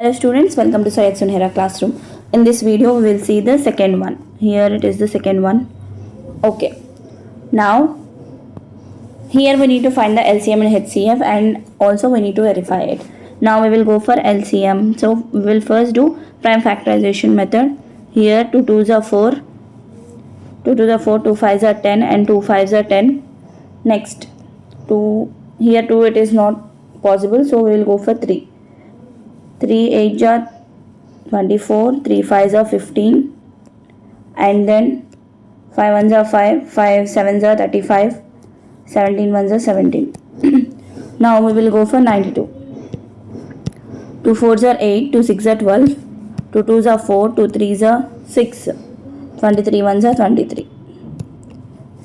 Hello students, welcome to Syed Sunhera classroom. In this video we will see the second one. Here it is the second one. Okay. Now here we need to find the LCM and HCF and also we need to verify it. Now we will go for LCM. So we will first do prime factorization method. Here 2 2s are 4, 2 to the 4, 2 5s are 10 and 2 5s are 10. Next 2, here 2 it is not possible, so we will go for 3. 3 8s are 24, 3 5s are 15 and then 5 1s are 5, 5 7s are 35, 17 1s are 17. Now we will go for 92. 2 4s are 8, 2 6s are 12, 2 2s are 4, 2 3s are 6, 23 1s are 23.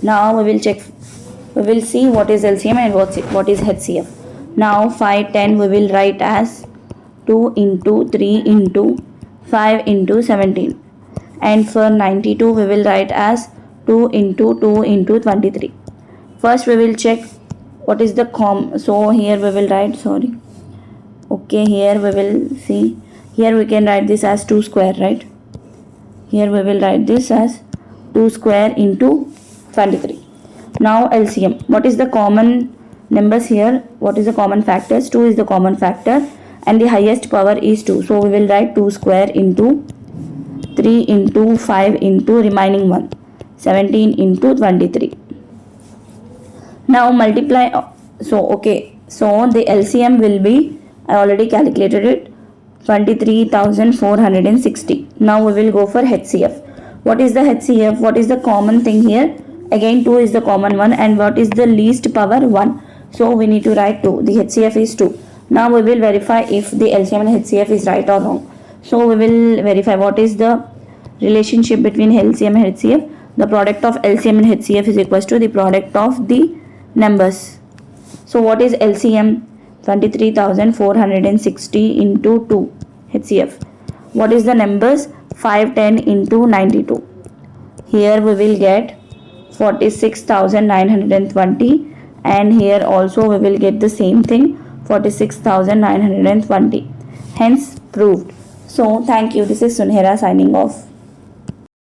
Now we will check, we will see what is LCM and what is HCF. Now 5 10 we will write as 2 into 3 into 5 into 17, and for 92 we will write as 2 into 2 into 23. First we will check what is the so here we will write, okay, here we will see, here we can write this as 2 square, right? Here we will write this as 2 square into 23. Now LCM, what is the common numbers here? What is the common factors? 2 is the common factor and the highest power is 2. So we will write 2 square into 3 into 5 into remaining 1, 17 into 23. Now multiply, so the LCM will be, I already calculated it, 23,460. Now we will go for HCF. What is the HCF? What is the common thing here? Again 2 is the common one, and what is the least power? 1. So we need to write 2. The HCF is 2. Now we will verify if the LCM and HCF is right or wrong. So we will verify what is the relationship between LCM and HCF. The product of LCM and HCF is equals to the product of the numbers. So what is LCM? 23,460 into 2. HCF. What is the numbers? 510 into 92. Here we will get 46,920, and here also we will get the same thing, 46,920. Hence proved. So thank you. This is Sunhera signing off.